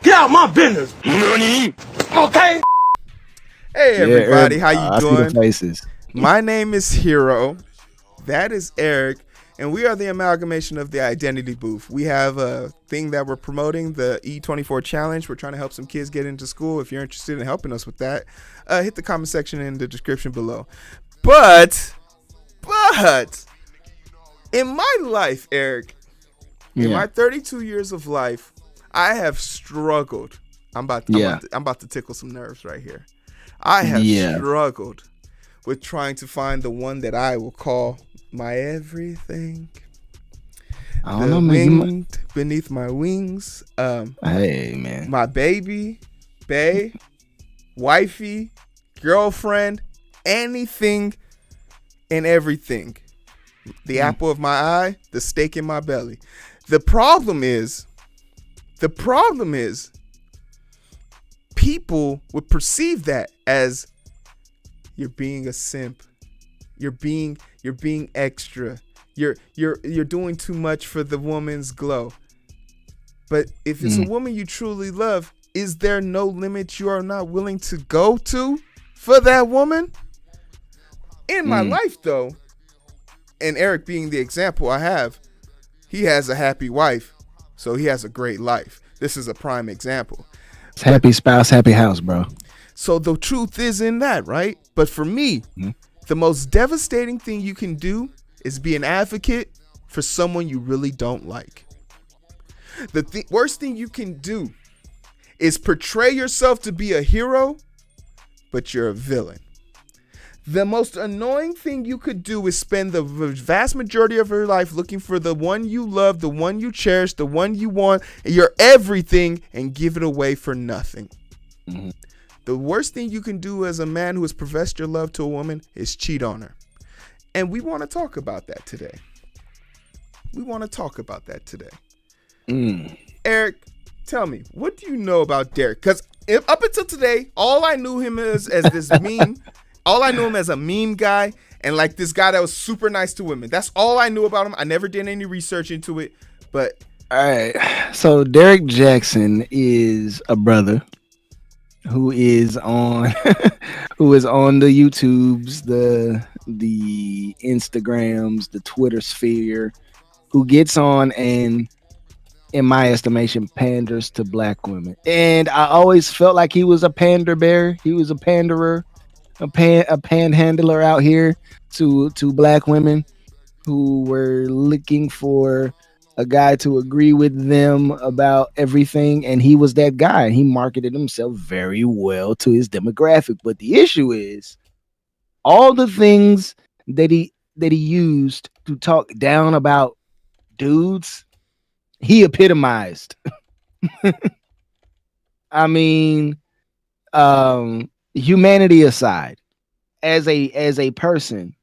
Get out my business. Nani? Okay. Hey everybody, how you I see the doing? faces. My name is Heero. That is Eric, and we are the amalgamation of the Identity Booth. We have a thing that we're promoting, the E24 Challenge. We're trying to help some kids get into school. If you're interested in helping us with that, hit the comment section in the description below. But in my life, Eric, in my 32 years of life, I have struggled. I'm about to tickle some nerves right here. I have struggled with trying to find the one that I will call my everything. I don't know, man. Wind beneath my wings. Hey, man. My baby, bae, wifey, girlfriend, anything and everything. The apple of my eye, the steak in my belly. The problem is people would perceive that as you're being a simp. You're being extra. You're doing too much for the woman's glow. But if it's a woman you truly love, is there no limit you are not willing to go to for that woman? In my life though, and Eric being the example I have, he has a happy wife, so he has a great life. This is a prime example. It's happy spouse, happy house, bro. So the truth is in that, right? But for me, the most devastating thing you can do is be an advocate for someone you really don't like. The worst thing you can do is portray yourself to be a hero, but you're a villain. The most annoying thing you could do is spend the vast majority of your life looking for the one you love, the one you cherish, the one you want, your everything, and give it away for nothing. The worst thing you can do as a man who has professed your love to a woman is cheat on her. And we want to talk about that today. Eric, tell me, what do you know about Derrick? Because up until today, all I knew him as this meme. All I knew him as a meme guy and like this guy that was super nice to women. That's all I knew about him. I never did any research into it. But all right. So Derrick Jaxn is a brother who is on the YouTubes, the Instagrams, the Twitter sphere, who gets on and, in my estimation, panders to black women. And I always felt like he was a pander bear. He was a panderer. A panhandler out here to black women who were looking for a guy to agree with them about everything, and he was that guy. He marketed himself very well to his demographic. But the issue is all the things that he used to talk down about dudes, he epitomized. I mean, humanity aside, as a person,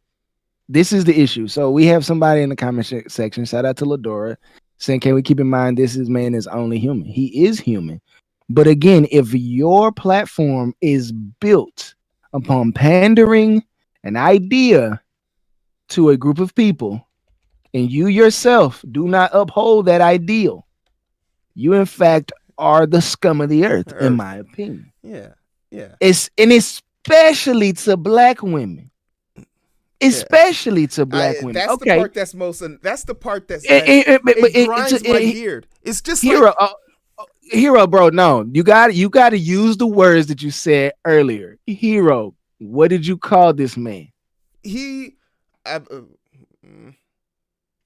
this is the issue. So we have somebody in the comment section, shout out to Ladora, saying, can we keep in mind this man is only human? He is human. But again, if your platform is built upon pandering an idea to a group of people, and you yourself do not uphold that ideal, you in fact are the scum of the earth. In my opinion. Yeah. Especially to black women. Especially to black women. That's okay. The part that's most. That's the part that's. It grinds my gear. It's just Heero, Heero, bro. No, you got to use the words that you said earlier. Heero, what did you call this man? You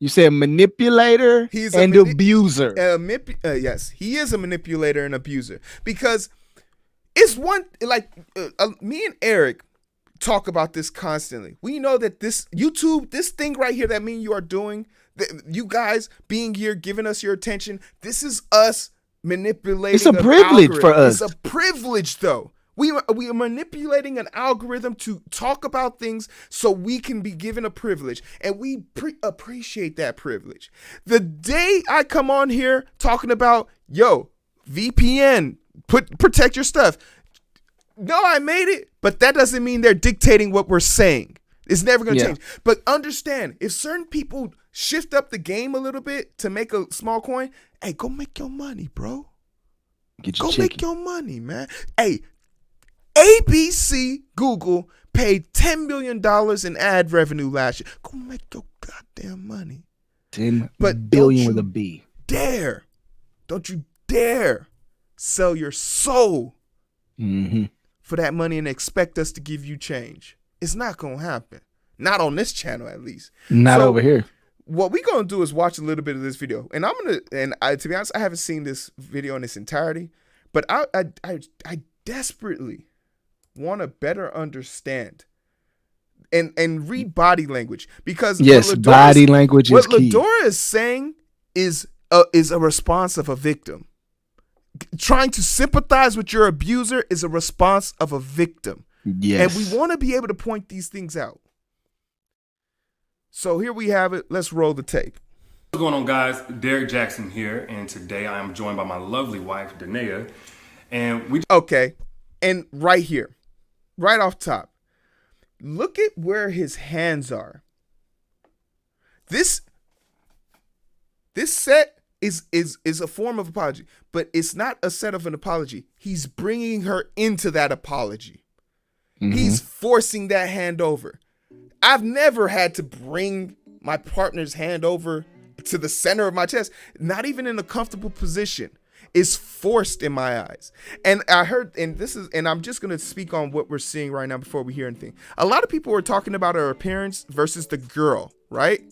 said manipulator and abuser. Yes, he is a manipulator and abuser because. It's one, like, me and Eric talk about this constantly. We know that this YouTube, this thing right here that me and you are doing, you guys being here, giving us your attention, this is us manipulating. It's a privilege for us. It's a privilege, though. We are manipulating an algorithm to talk about things so we can be given a privilege, and we appreciate that privilege. The day I come on here talking about, VPN, protect your stuff. No, I made it, but that doesn't mean they're dictating what we're saying. It's never going to change. But understand, if certain people shift up the game a little bit to make a small coin, hey, go make your money, bro. Go make your money, man. Hey, ABC Google paid $10 million in ad revenue last year. Go make your goddamn money. 10 billion with a B. Don't you dare sell your soul for that money and expect us to give you change. It's not going to happen. Not on this channel, at least. Not over here. What we're going to do is watch a little bit of this video. And to be honest, I haven't seen this video in its entirety, but I desperately want to better understand and read body language, because body language is key. What Ladora is saying is a response of a victim. Trying to sympathize with your abuser is a response of a victim. Yes. And we want to be able to point these things out. So here we have it. Let's roll the tape. What's going on, guys? Derrick Jaxn here, and today I am joined by my lovely wife, Danae, and Okay, and right here, right off top, look at where his hands are. This set is a form of apology, but it's not a set of an apology. He's bringing her into that apology. He's forcing that hand over. I've never had to bring my partner's hand over to the center of my chest, not even in a comfortable position. It's forced in my eyes. And I heard, and I'm just going to speak on what we're seeing right now before we hear anything. A lot of people were talking about her appearance versus the girl, right?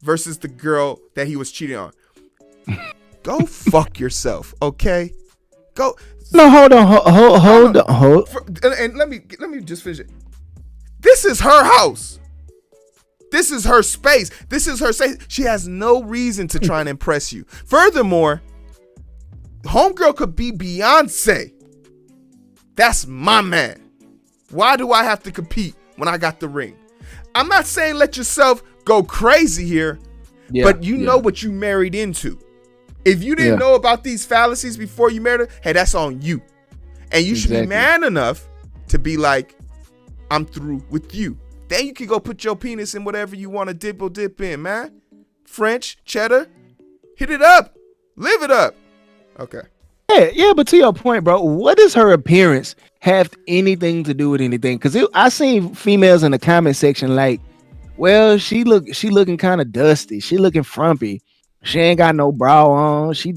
Versus the girl that he was cheating on. Go fuck yourself, okay? Go. No, hold on. And let me just finish it. This is her house. This is her space. This is her space. She has no reason to try and impress you. Furthermore, homegirl could be Beyonce. That's my man. Why do I have to compete when I got the ring? I'm not saying let yourself go crazy here, but you know what you married into. If you didn't know about these fallacies before you married her, hey, that's on you. And you should be man enough to be like, I'm through with you. Then you can go put your penis in whatever you want to dip in, man. French, cheddar, hit it up, live it up. Okay. Yeah, but to your point, bro, what does her appearance have anything to do with anything? Because I seen females in the comment section like, well, she looking kind of dusty. She looking frumpy. She ain't got no bra on. She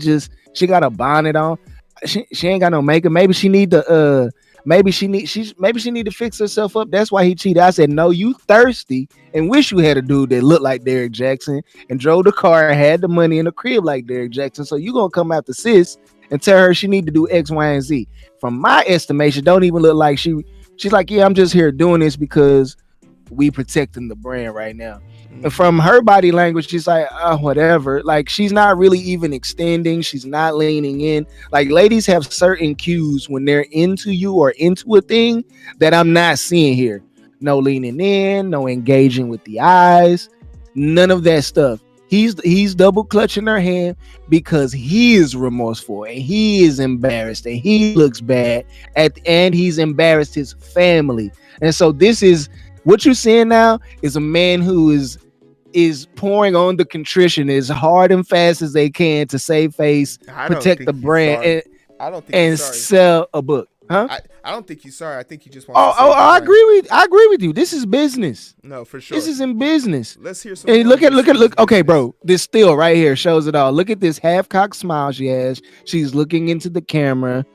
got a bonnet on. She ain't got no makeup. Maybe she need to maybe she need to fix herself up. That's why he cheated. I said, no, you thirsty and wish you had a dude that looked like Derrick Jaxn and drove the car and had the money in the crib like Derrick Jaxn. So you gonna come after sis and tell her she need to do X, Y, and Z. From my estimation, don't even look like she's like, yeah, I'm just here doing this because we protecting the brand right now. And from her body language, she's like, whatever. Like, she's not really even extending. She's not leaning in. Like, ladies have certain cues when they're into you or into a thing that I'm not seeing here. No leaning in, no engaging with the eyes, none of that stuff. He's double clutching her hand because he is remorseful and he is embarrassed and he looks bad and he's embarrassed his family. And so this is what you're seeing now is a man who is pouring on the contrition as hard and fast as they can to save face, protect the brand, and sell a book. Huh? I don't think he's sorry. I think he just wants. I agree with you. This is business. No, for sure. This is in business. Let's hear some. Hey, look. Okay, bro. This still right here shows it all. Look at this half-cocked smile she has. She's looking into the camera,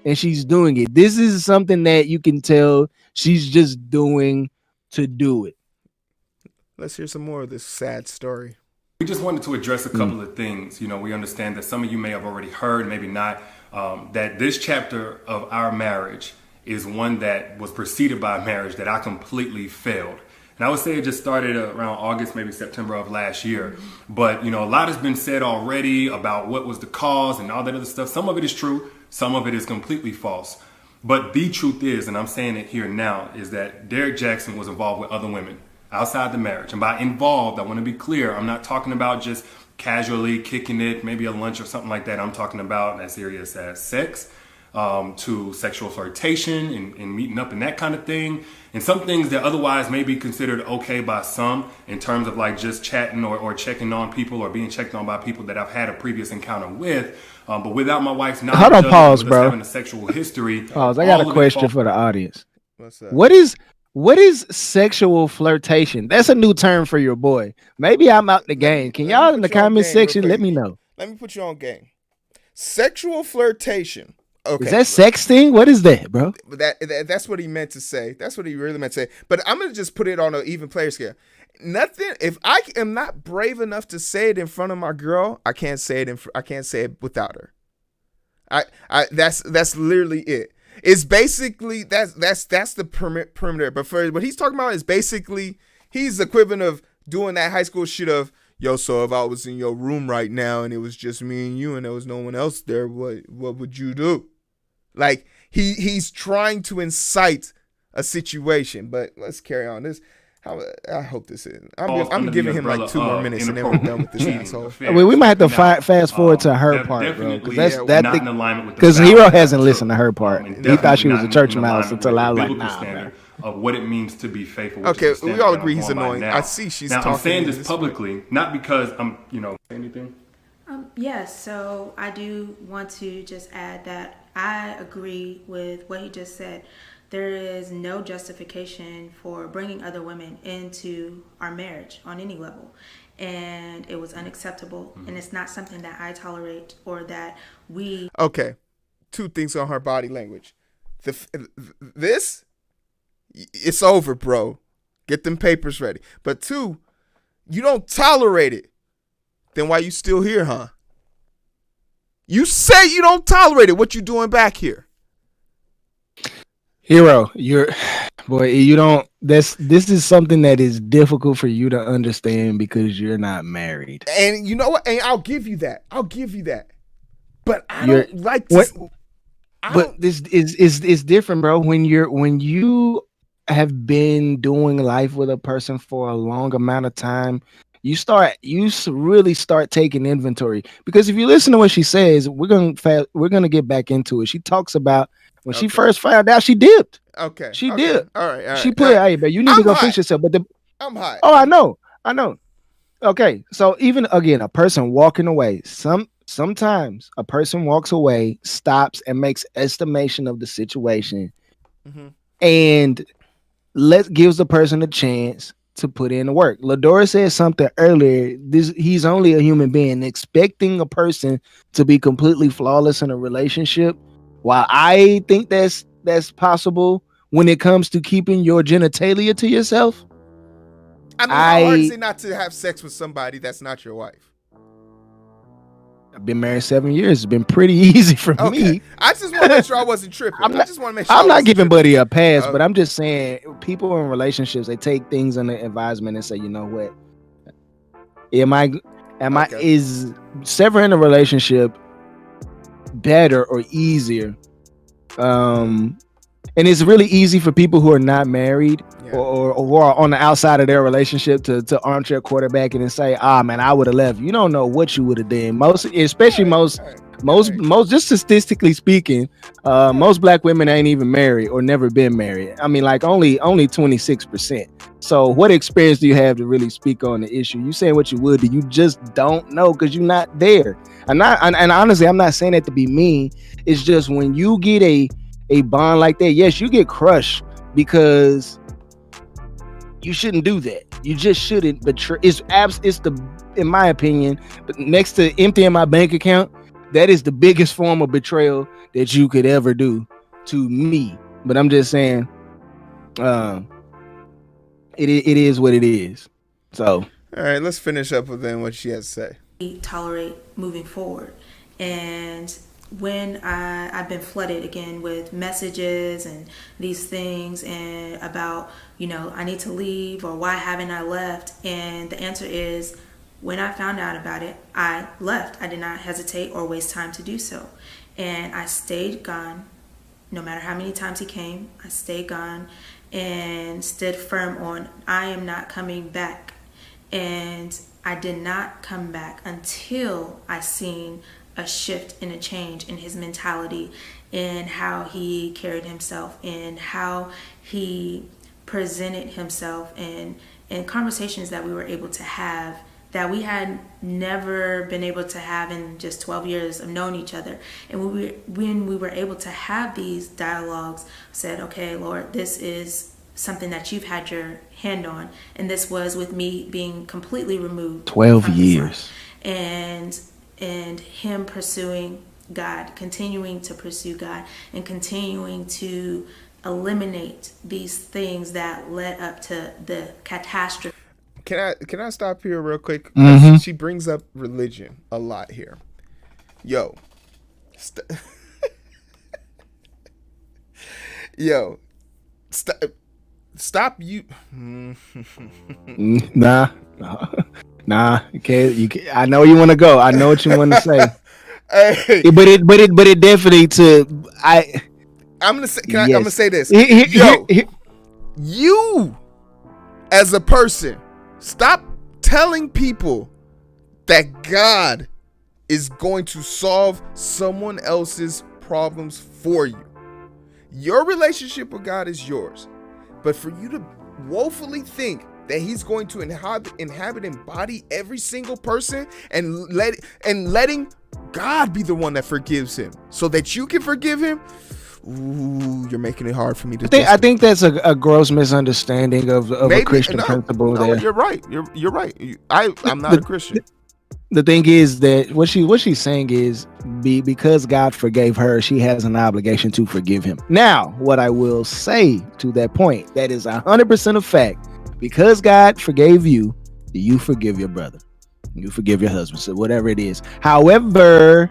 and she's doing it. This is something that you can tell she's just doing to do it. Let's hear some more of this sad story. We just wanted to address a couple of things. You know, we understand that some of you may have already heard, maybe not, that this chapter of our marriage is one that was preceded by a marriage that I completely failed. And I would say it just started around August, maybe September of last year. But, you know, a lot has been said already about what was the cause and all that other stuff. Some of it is true. Some of it is completely false. But the truth is, and I'm saying it here now, is that Derrick Jaxn was involved with other women outside the marriage. And by involved, I want to be clear. I'm not talking about just casually kicking it, maybe a lunch or something like that. I'm talking about as serious as sex, to sexual flirtation and meeting up and that kind of thing. And some things that otherwise may be considered okay by some in terms of like just chatting or checking on people or being checked on by people that I've had a previous encounter with. But without my wife's knowledge, hold on, pause, bro. Having a sexual history. Pause. I got a question for the audience. What's that? What is sexual flirtation? That's a new term for your boy. Maybe I'm out the game. Can y'all in the comment section let me know? Let me put you on game. Sexual flirtation. Okay. Is that sexting? What is that, bro? That's what he meant to say. That's what he really meant to say. But I'm gonna just put it on an even player scale. Nothing. If I am not brave enough to say it in front of my girl, I can't say it. I can't say it without her. That's literally it. It's basically that's the perimeter. But for what he's talking about is basically he's the equivalent of doing that high school shit of, yo, so if I was in your room right now and it was just me and you and there was no one else there, what would you do? Like he's trying to incite a situation. But let's carry on. I hope this is. I'm giving him like 2 more minutes and then we're done with this asshole. We might have to fast forward to her part, bro, because that's not in alignment with because Heero hasn't listened to her part. He thought she was a church mouse until I was like, nah. Of what it means to be faithful. Okay, we all agree he's annoying. I see she's talking. I'm saying this publicly, not because I'm, anything. Yes, so I do want to just add that I agree with what he just said. There is no justification for bringing other women into our marriage on any level. And it was unacceptable. And it's not something that I tolerate or that we... Okay, 2 things on her body language. This, it's over, bro. Get them papers ready. But 2, you don't tolerate it. Then why you still here, huh? You say you don't tolerate it. What you doing back here? Heero, you don't. This is something that is difficult for you to understand because you're not married. And you know what? And I'll give you that. But I don't like to. But this is different, bro. When you have been doing life with a person for a long amount of time, you really start taking inventory. Because if you listen to what she says, we're gonna get back into it. She talks about when she first found out, she dipped. Okay. She dipped. All right. She put, hey, but you need to go fix yourself. But I'm hot. Oh, I know. Okay. So even again, a person walking away, sometimes a person walks away, stops and makes estimation of the situation and gives the person a chance to put in the work. Ladora said something earlier. He's only a human being. Expecting a person to be completely flawless in a relationship, while I think that's possible when it comes to keeping your genitalia to yourself. I mean, how hard is it not to have sex with somebody that's not your wife? I've been married 7 years. It's been pretty easy for me. I just want to make sure I wasn't tripping. I'm not giving Buddy a pass, but I'm just saying people in relationships, they take things under advisement and say, you know what? Is severing a relationship better or easier? And it's really easy for people who are not married or who are on the outside of their relationship to armchair quarterback and say, man, I would have left. You don't know what you would have done. Most just statistically speaking, most black women ain't even married or never been married. I mean, like only 26%. So what experience do you have to really speak on the issue? You saying what you would, you just don't know because you're not there. And honestly, I'm not saying that to be mean. It's just when you get a bond like that, yes, you get crushed because you shouldn't do that. You just shouldn't betray. In my opinion, but next to emptying my bank account, that is the biggest form of betrayal that you could ever do to me. But I'm just saying, it is what it is. So, all right, let's finish up with then what she has to say. Tolerate moving forward. And when I've been flooded again with messages and these things and about, I need to leave or why haven't I left? And the answer is, when I found out about it, I left. I did not hesitate or waste time to do so. And I stayed gone. No matter how many times he came, I stayed gone and stood firm on, I am not coming back. And I did not come back until I seen a shift and a change in his mentality in how he carried himself and how he presented himself, and conversations that we were able to have that we had never been able to have in just 12 years of knowing each other. And when we were able to have these dialogues, said, okay, Lord, this is something that you've had your hand on, and this was with me being completely removed 12 from years. and him pursuing God, continuing to pursue God, and continuing to eliminate these things that led up to the catastrophe. Can I stop here real quick? Mm-hmm. She brings up religion a lot here. Yo. Yo. Stop you. Nah. You can't. I know you want to go. I know what you want to say. Hey. But it definitely I'm gonna say. Yes. I'm gonna say this. Yo, you as a person, stop telling people that God is going to solve someone else's problems for you. Your relationship with God is yours, but for you to woefully think that He's going to inhabit and embody every single person and letting God be the one that forgives him so that you can forgive him. Ooh, you're making it hard for me to. I think that's a gross misunderstanding of a Christian principle. No, there. you're right. You're right. I'm not a Christian. The thing is that what she's saying is because God forgave her, she has an obligation to forgive him. Now, what I will say to that point, that is 100% a fact. Because God forgave you, you forgive your brother, you forgive your husband, so whatever it is. However,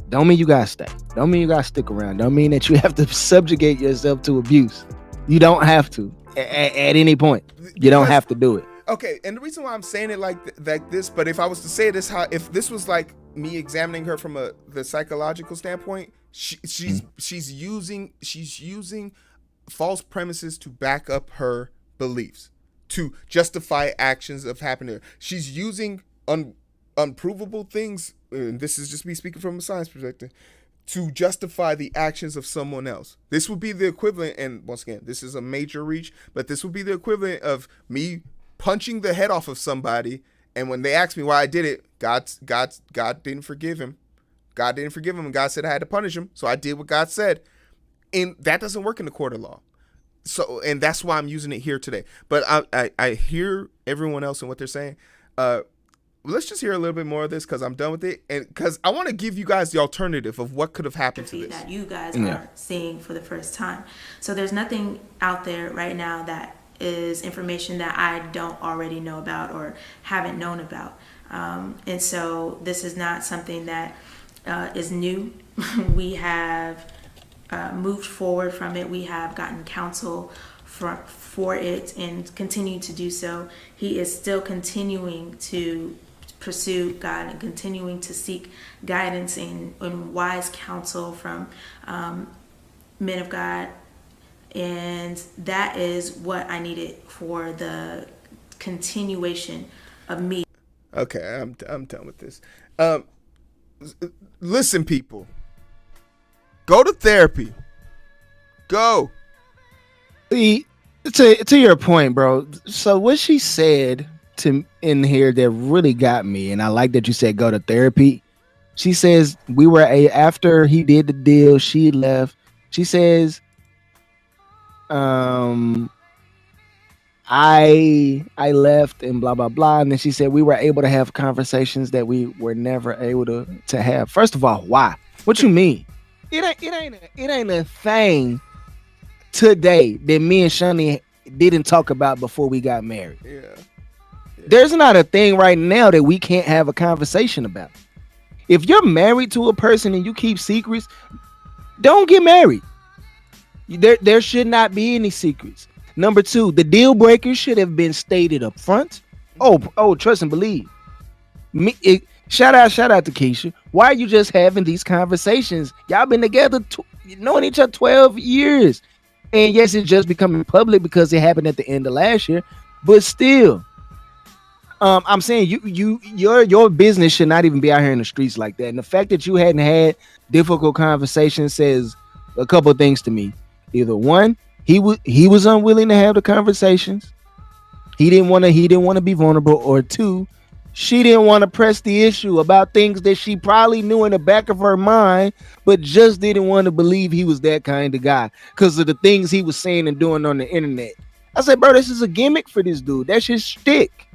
don't mean you gotta stay. Don't mean you gotta stick around. Don't mean that you have to subjugate yourself to abuse. You don't have to at any point. You don't have to do it. Okay, and the reason why I'm saying it like this, but if I was to say this, if this was like me examining her from the psychological standpoint, she's using false premises to back up her beliefs, to justify actions of happening. She's using unprovable things, and this is just me speaking from a science perspective, to justify the actions of someone else. This would be the equivalent, and once again, this is a major reach, but this would be the equivalent of me punching the head off of somebody, and when they ask me why I did it, God didn't forgive him. God didn't forgive him, and God said I had to punish him, so I did what God said. And that doesn't work in the court of law. So, and that's why I'm using it here today. But I hear everyone else and what they're saying. Let's just hear a little bit more of this because I'm done with it, and because I want to give you guys the alternative of what could have happened to this. That you guys are seeing for the first time. So there's nothing out there right now that is information that I don't already know about or haven't known about. And so this is not something that is new. We have moved forward from it. We have gotten counsel for it and continue to do so. He is still continuing to pursue God and continuing to seek guidance and wise counsel from men of God. And that is what I needed for the continuation of me. Okay, I'm done with this. Listen, people. Go to therapy. Go. See, to your point, bro. So what she said in here that really got me, and I like that you said go to therapy. She says after he did the deal, she left. She says, I left and blah blah blah, and then she said we were able to have conversations that we were never able to have. First of all, why? What you mean? It ain't a thing today that me and Shani didn't talk about before we got married. Yeah. There's not a thing right now that we can't have a conversation about. If you're married to a person and you keep secrets, don't get married. There should not be any secrets. Number two, the deal breakers should have been stated up front. Oh, trust and believe. Shout out to Keisha. Why are you just having these conversations? Y'all been together, knowing each other 12 years. And yes, it's just becoming public because it happened at the end of last year. But still, I'm saying your business should not even be out here in the streets like that. And the fact that you hadn't had difficult conversations says a couple of things to me. Either one, he was unwilling to have the conversations. He didn't want to be vulnerable, or two, she didn't want to press the issue about things that she probably knew in the back of her mind, but just didn't want to believe he was that kind of guy because of the things he was saying and doing on the internet. I said, bro, this is a gimmick for this dude. That's his shtick.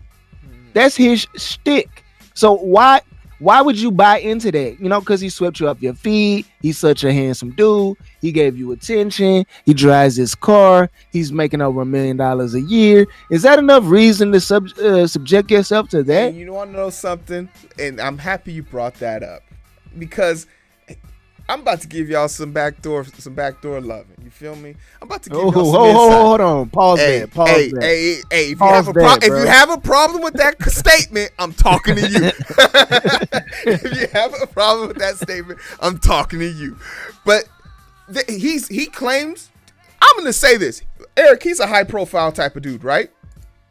That's his shtick. So why would you buy into that? You know, because he swept you up your feet. He's such a handsome dude. He gave you attention. He drives his car. He's making over $1 million a year. Is that enough reason to subject yourself to that? And you want to know something? And I'm happy you brought that up because I'm about to give y'all some backdoor loving. You feel me? I'm about to give y'all some insight. Hold on. Pause that. Hey, if you have a problem with that statement, I'm talking to you. If you have a problem with that statement, I'm talking to you. But he claims, I'm going to say this. Eric, he's a high profile type of dude, right?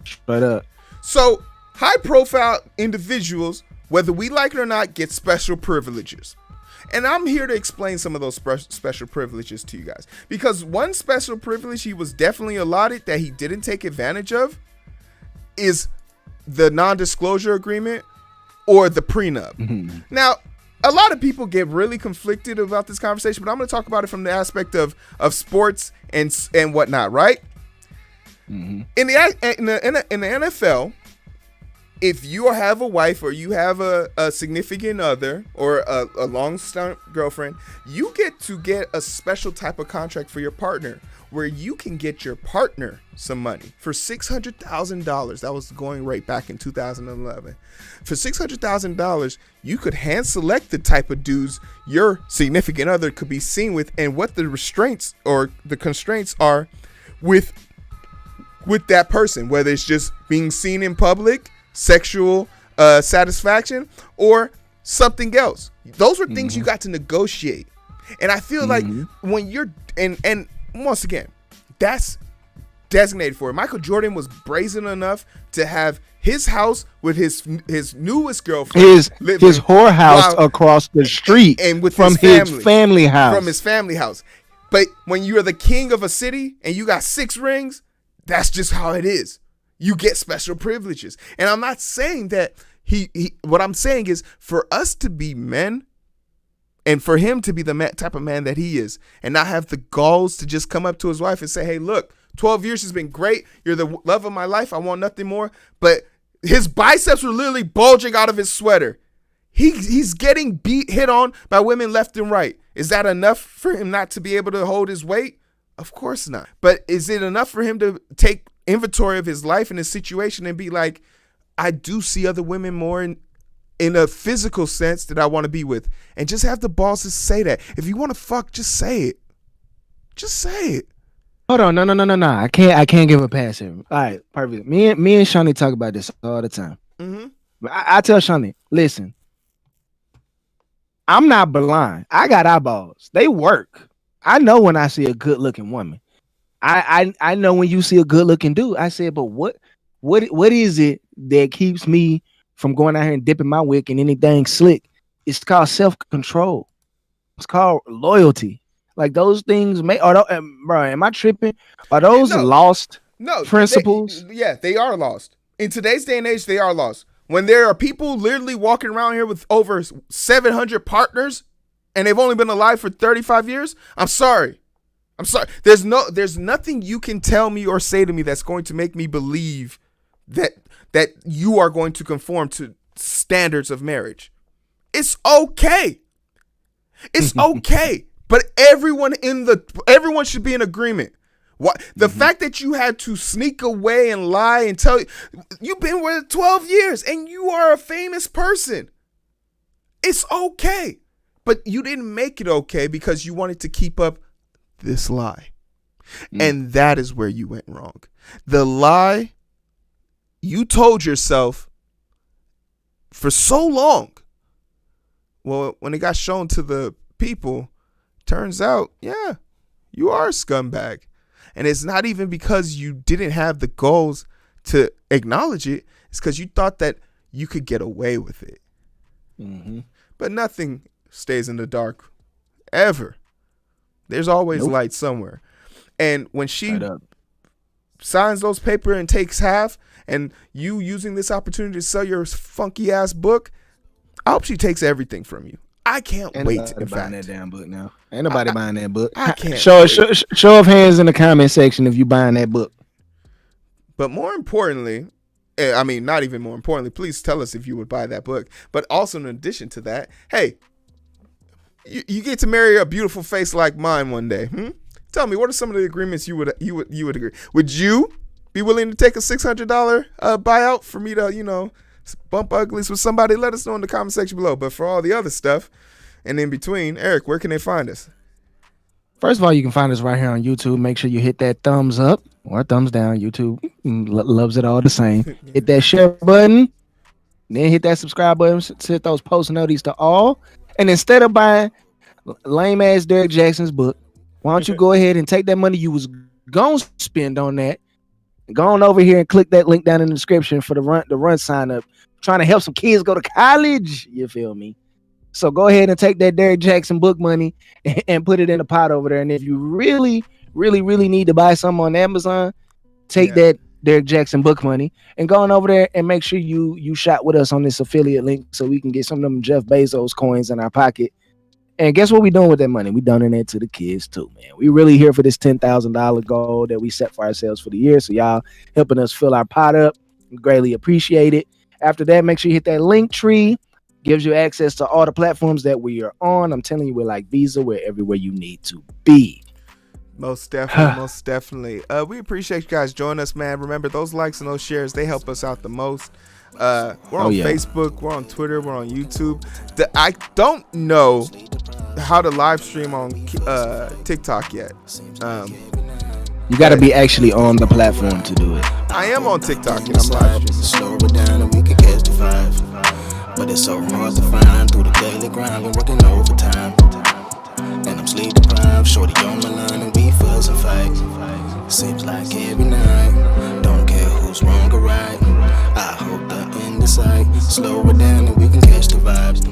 Straight up. So high profile individuals, whether we like it or not, get special privileges. And I'm here to explain some of those special privileges to you guys. Because one special privilege he was definitely allotted that he didn't take advantage of is the non-disclosure agreement or the prenup. Mm-hmm. Now, a lot of people get really conflicted about this conversation, but I'm going to talk about it from the aspect of sports and whatnot, right? Mm-hmm. In the NFL, if you have a wife or you have a significant other or a long-term girlfriend, you get a special type of contract for your partner where you can get your partner some money for $600,000. That was the going rate back in 2011. For $600,000, you could hand select the type of dudes your significant other could be seen with and what the restraints or the constraints are with that person, whether it's just being seen in public, sexual satisfaction, or something else. Those are things you got to negotiate. And I feel like when you're and once again, that's designated for it. Michael Jordan was brazen enough to have his house with his newest girlfriend, his whorehouse across the street, and with from his family house. From his family house. But when you're the king of a city and you got 6 rings, that's just how it is. You get special privileges. And I'm not saying that what I'm saying is for us to be men and for him to be the type of man that he is and not have the galls to just come up to his wife and say, hey, look, 12 years has been great. You're the love of my life. I want nothing more. But his biceps were literally bulging out of his sweater. He's getting hit on by women left and right. Is that enough for him not to be able to hold his weight? Of course not. But is it enough for him to take inventory of his life and his situation and be like, I do see other women more in a physical sense that I want to be with, and just have the balls to say that? If you want to fuck, just say it. Just say it. Hold on, no. I can't give a pass here. All right, perfect. Me and Shawnee talk about this all the time. Mm-hmm. I tell Shawnee, listen, I'm not blind. I got eyeballs. They work. I know when I see a good looking woman. I know when you see a good looking dude. I said, but what is it that keeps me from going out here and dipping my wick in anything slick? It's called self-control. It's called loyalty. Like those things bro, am I tripping? Are those lost principles? They are lost. In today's day and age, they are lost. When there are people literally walking around here with over 700 partners and they've only been alive for 35 years, I'm sorry. There's nothing you can tell me or say to me that's going to make me believe that you are going to conform to standards of marriage. It's okay. It's okay. But everyone should be in agreement. The fact that you had to sneak away and lie and tell you've been with 12 years and you are a famous person. It's okay. But you didn't make it okay because you wanted to keep up this lie. And that is where you went wrong. The lie you told yourself for so long. Well, when it got shown to the people, turns out, yeah, you are a scumbag. And it's not even because you didn't have the goals to acknowledge it. It's because you thought that you could get away with it. Mm-hmm. But nothing stays in the dark ever. There's always Nope. light somewhere. And when she Right up. signs those paper and takes half, and you using this opportunity to sell your funky ass book, I hope she takes everything from you. I can't Ain't wait. nobody In buying fact, that damn book now. Ain't nobody buying that book. I can't Show of hands in the comment section if you buying that book. but more importantly, I mean, not even more importantly, please tell us if you would buy that book. But also, in addition to that, hey, you get to marry a beautiful face like mine one day. Tell me, what are some of the agreements you would agree? Would you be willing to take a $600 buyout for me to, bump uglies with somebody? Let us know in the comment section below. But for all the other stuff and in between, Eric, where can they find us? First of all, you can find us right here on YouTube. Make sure you hit that thumbs up or thumbs down. YouTube loves it all the same. Hit that share button. Then hit that subscribe button. Set those post notices to all. And instead of buying lame ass Derrick Jaxn's book, why don't you go ahead and take that money you was gonna spend on that, and go on over here and click that link down in the description for the run sign up. Trying to help some kids go to college. You feel me? So go ahead and take that Derrick Jaxn book money and put it in a pot over there. And if you really, really, really need to buy something on Amazon, take that Derrick Jaxn book money and go on over there and make sure you shop with us on this affiliate link so we can get some of them Jeff Bezos coins in our pocket. And guess what we doing with that money? We donating it to the kids too, man. We really here for this $10,000 goal that we set for ourselves for the year. So y'all helping us fill our pot up. We greatly appreciate it. After that, make sure you hit that link tree. Gives you access to all the platforms that we are on. I'm telling you, we're like Visa. We're everywhere you need to be. Most definitely, most definitely. We appreciate you guys joining us, man. Remember, those likes and those shares, they help us out the most. We're on Facebook, we're on Twitter, we're on YouTube. I don't know how to live stream on TikTok yet. You got to be actually on the platform to do it. I am on TikTok and I'm live streaming. Slow it down and we can catch the vibe. But it's so hard to find through the daily grind. Been working overtime. And I'm sleep deprived. Shorty on my line and we fuss and fight. Seems like every night. Don't care who's wrong or right. I hope the end is sight. Slow it down and we can catch the vibes.